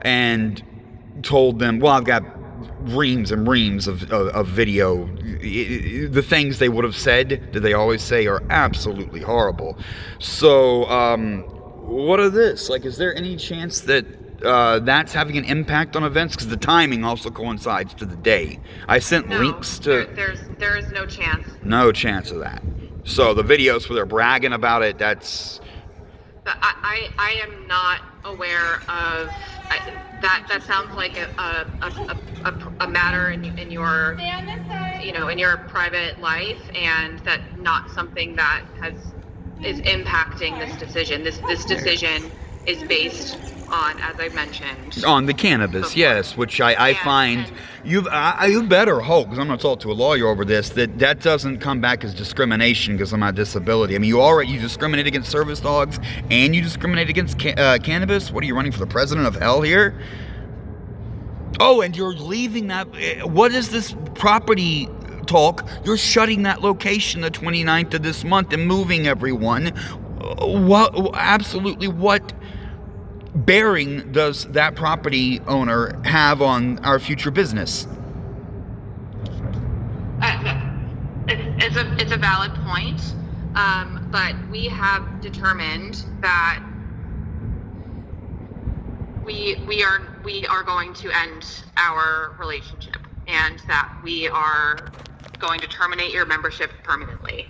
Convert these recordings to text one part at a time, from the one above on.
and told them, well, I've got reams and reams of video. The things they would have said, that they always say, are absolutely horrible. So, what are this? Like, is there any chance that that's having an impact on events? Because the timing also coincides to the day. I sent links to... There is no chance. No chance of that. So the videos where they're bragging about it, that's... I am not aware of... That sounds like a matter in your, in your private life, and that not something that is impacting this decision. This decision is based on, as I mentioned, on the cannabis, yes, which I find you better hope, because I'm going to talk to a lawyer over this, that doesn't come back as discrimination because of my disability. I mean, you discriminate against service dogs and you discriminate against cannabis. What are you, running for the president of hell here? Oh, and you're leaving that. What is this property talk? You're shutting that location the 29th of this month and moving everyone. What bearing does that property owner have on our future business? It's a valid point, but we have determined that we are going to end our relationship, and that we are going to terminate your membership permanently.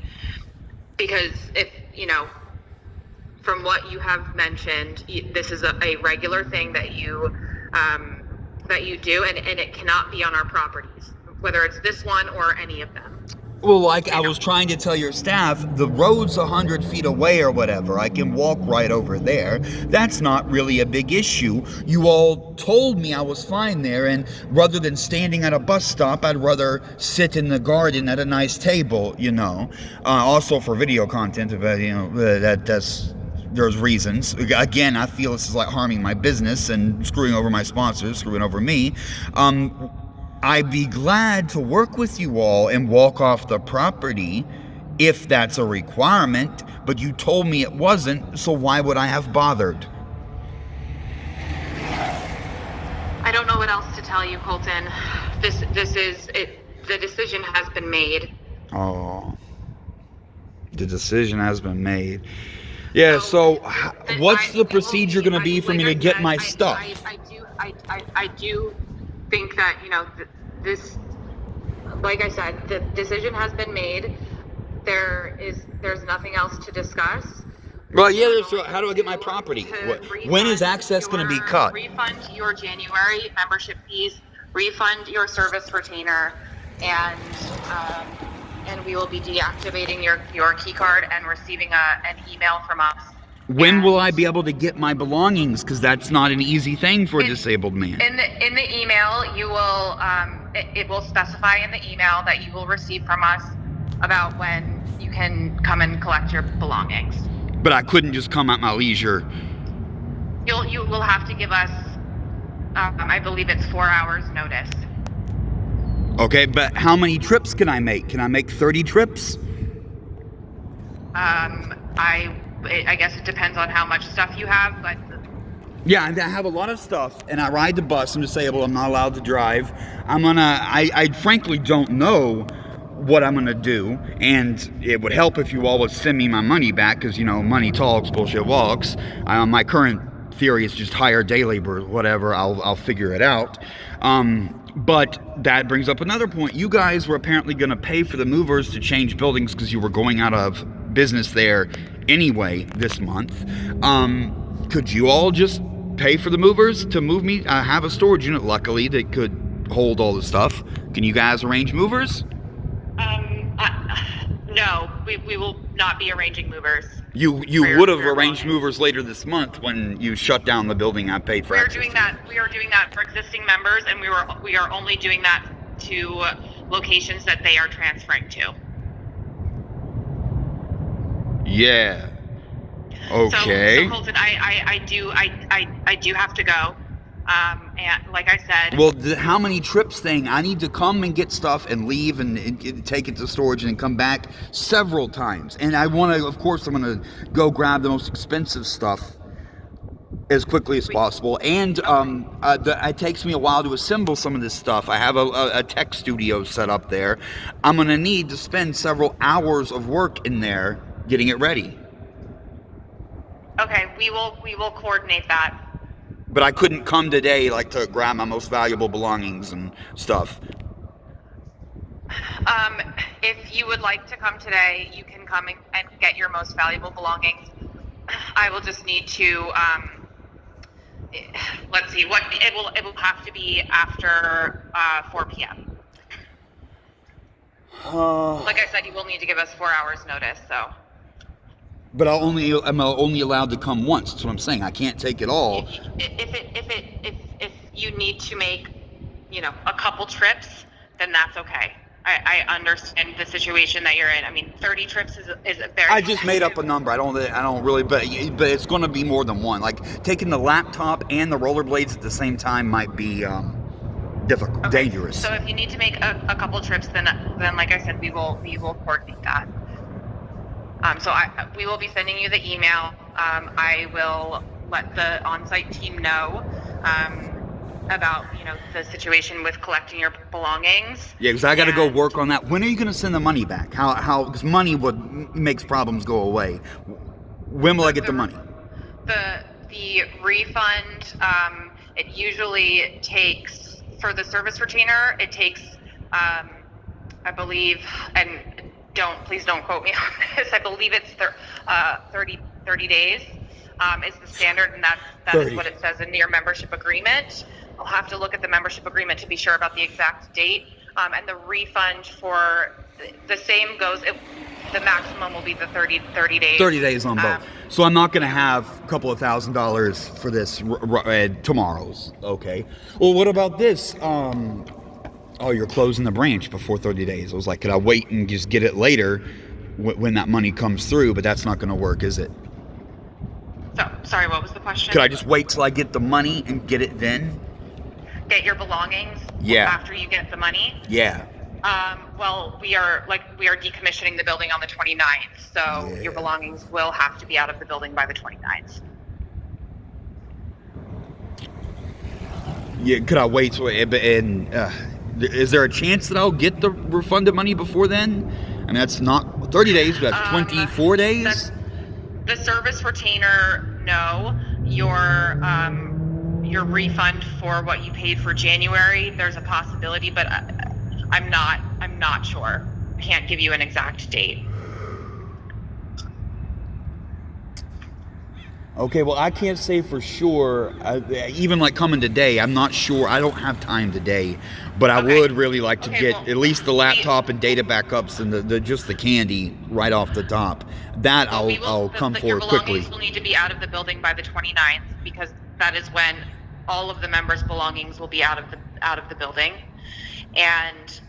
Because from what you have mentioned, this is a regular thing that you do, and it cannot be on our properties, whether it's this one or any of them. Well, like I was trying to tell your staff, the road's 100 feet away or whatever. I can walk right over there. That's not really a big issue. You all told me I was fine there, and rather than standing at a bus stop, I'd rather sit in the garden at a nice table, Also for video content, that's... There's reasons. Again, I feel this is like harming my business and screwing over my sponsors, screwing over me. I'd be glad to work with you all and walk off the property if that's a requirement, but you told me it wasn't, so why would I have bothered? I don't know what else to tell you, Colton. This is it. The decision has been made. Oh, the decision has been made. Yeah, so what's the procedure going to be for me to get my stuff? I do think that, this, like I said, the decision has been made. There's nothing else to discuss. Well, yeah, so how do I get my property? When is access going to be cut? Refund your January membership fees, refund your service retainer, and we will be deactivating your key card and receiving an email from us. When will I be able to get my belongings? Because that's not an easy thing for a disabled man. In the email, you will it will specify in the email that you will receive from us about when you can come and collect your belongings. But I couldn't just come at my leisure. You will have to give us, I believe it's 4 hours notice. Okay, but how many trips can I make? Can I make 30 trips? I guess it depends on how much stuff you have, but... Yeah, I have a lot of stuff, and I ride the bus. I'm disabled. I'm not allowed to drive. I frankly don't know what I'm gonna do, and it would help if you all would send me my money back, because, money talks, bullshit walks. My current theory is just hire day labor, whatever. I'll figure it out. But that brings up another point. You guys were apparently going to pay for the movers to change buildings because you were going out of business there anyway this month. Could you all just pay for the movers to move me? I have a storage unit, luckily, that could hold all the stuff. Can you guys arrange movers? No, we will not be arranging movers. You would have arranged movers later this month when you shut down the building I paid for. We are doing that for existing members, and we are only doing that to locations that they are transferring to. Yeah. Okay. So Colton, I do have to go. And like I said... Well, how many trips thing? I need to come and get stuff and leave and take it to storage and come back several times. And I want to, of course, I'm going to go grab the most expensive stuff. as quickly as possible. And it takes me a while to assemble some of this stuff. I have a tech studio set up there. I'm going to need to spend several hours of work in there getting it ready. Okay, we will coordinate that. But I couldn't come today, like, to grab my most valuable belongings and stuff. If you would like to come today, you can come and get your most valuable belongings. I will just need to, let's see, what it will have to be after 4 p.m. Like I said, you will need to give us 4 hours notice, so. But I'm only allowed to come once. That's what I'm saying. I can't take it all. If you need to make, a couple trips, then that's okay. I understand the situation that you're in. I mean, 30 trips is a very. I just made up a number. I don't really, but it's going to be more than one. Like, taking the laptop and the rollerblades at the same time might be difficult, okay. Dangerous. So if you need to make a couple trips, then like I said, we will coordinate that. So we will be sending you the email. I will let the on-site team know about the situation with collecting your belongings. Yeah, because I got to go work on that. When are you going to send the money back? How? Because money makes problems go away. When will I get the money? The refund. It usually takes, for the service retainer, it takes, I believe, and please don't quote me on this. I believe it's 30 days is the standard, and that is what it says in your membership agreement. I'll have to look at the membership agreement to be sure about the exact date. And the refund for the same goes. The maximum will be the 30 days. 30 days on both. So I'm not going to have a couple of $1,000s for this tomorrow's. Okay. Well, what about this? Oh, you're closing the branch before 30 days. I was like, could I wait and just get it later when that money comes through? But that's not going to work, is it? So, sorry, what was the question? Could I just wait till I get the money and get it then? Get your belongings? Yeah. After you get the money? Yeah. Well, we are decommissioning the building on the 29th, so your belongings will have to be out of the building by the 29th. Yeah, could I wait till is there a chance that I'll get the refunded money before then? I mean, that's not 30 days, but that's 24 days? The service retainer, no. Your refund for what you paid for January, there's a possibility, but I'm not sure. I can't give you an exact date. Okay, well, I can't say for sure. Even like coming today, I'm not sure. I don't have time today, but I would really like to get at least the laptop and data backups and just the candy right off the top. That I'll come for your quickly. Belongings will need to be out of the building by the 29th because that is when all of the members' belongings will be out of the building, and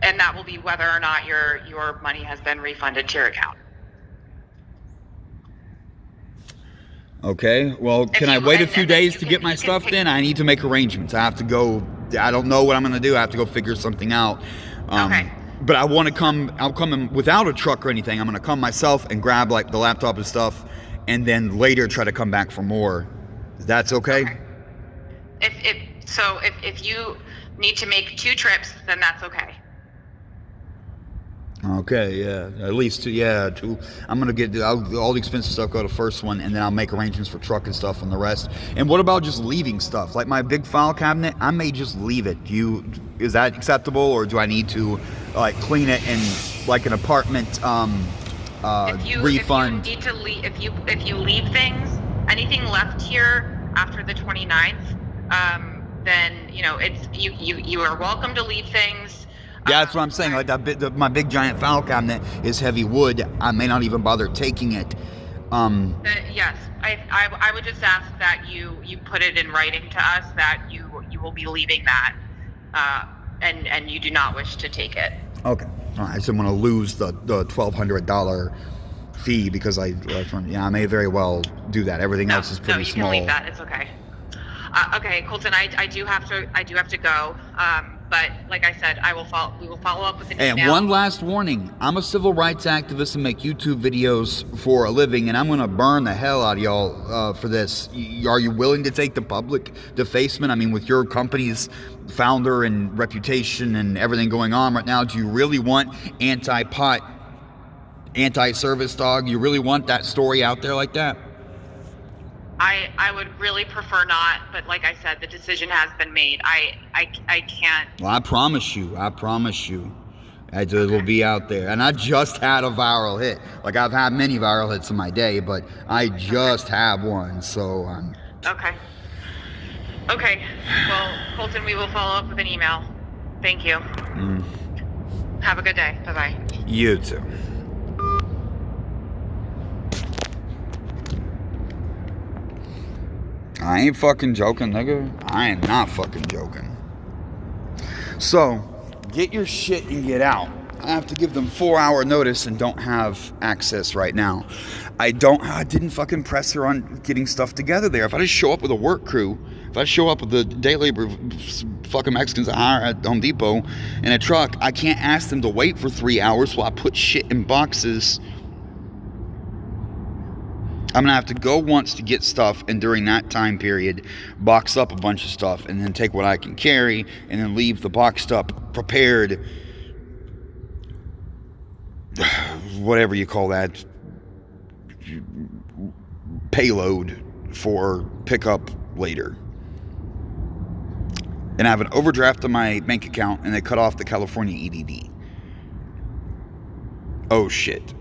that will be whether or not your money has been refunded to your account. Okay, well, can I wait a few days to get my stuff then? I need to make arrangements. I have to go. I don't know what I'm going to do. I have to go figure something out. Okay. But I want to come. I'll come in without a truck or anything. I'm going to come myself and grab like the laptop and stuff, and then later try to come back for more. That's okay? If you need to make 2 trips, then that's okay. Okay, yeah, at least 2. Yeah, 2. I'm gonna get all the expensive stuff. Go to first one, and then I'll make arrangements for truck and stuff on the rest. And what about just leaving stuff, like my big file cabinet? I may just leave it. Is that acceptable, or do I need to like clean it in like an apartment refund? If you leave things, anything left here after the 29th, then it's you are welcome to leave things. Yeah, that's what I'm saying. Like my big giant file cabinet is heavy wood. I may not even bother taking it. Yes, I would just ask that you put it in writing to us that you will be leaving that, and you do not wish to take it. Okay. All right. I just want to lose the $1,200 fee because I may very well do that. Everything else is pretty small. No, you can leave that. It's okay. Okay, Colton, I do have to go. But like I said, we will follow up with an email. And one last warning. I'm a civil rights activist and make YouTube videos for a living, and I'm going to burn the hell out of y'all for this. Are you willing to take the public defacement? I mean, with your company's founder and reputation and everything going on right now, do you really want anti-pot, anti-service dog? You really want that story out there like that? I would really prefer not, but like I said, the decision has been made. I can't. Well, I promise you, it'll be out there. And I just had a viral hit. Like, I've had many viral hits in my day, but I just have one, so. Okay. Well, Colton, we will follow up with an email. Thank you. Have a good day. Bye-bye. You too. I ain't fucking joking, nigga. I am not fucking joking. So, get your shit and get out. I have to give them 4-hour notice and don't have access right now. I didn't fucking press her on getting stuff together there. If I just show up with a work crew, if I show up with the day labor fucking Mexicans I hire at Home Depot in a truck, I can't ask them to wait for 3 hours while I put shit in boxes. I'm going to have to go once to get stuff, and during that time period, box up a bunch of stuff, and then take what I can carry, and then leave the boxed up, prepared, whatever you call that, payload for pickup later. And I have an overdraft on my bank account, and they cut off the California EDD. Oh shit.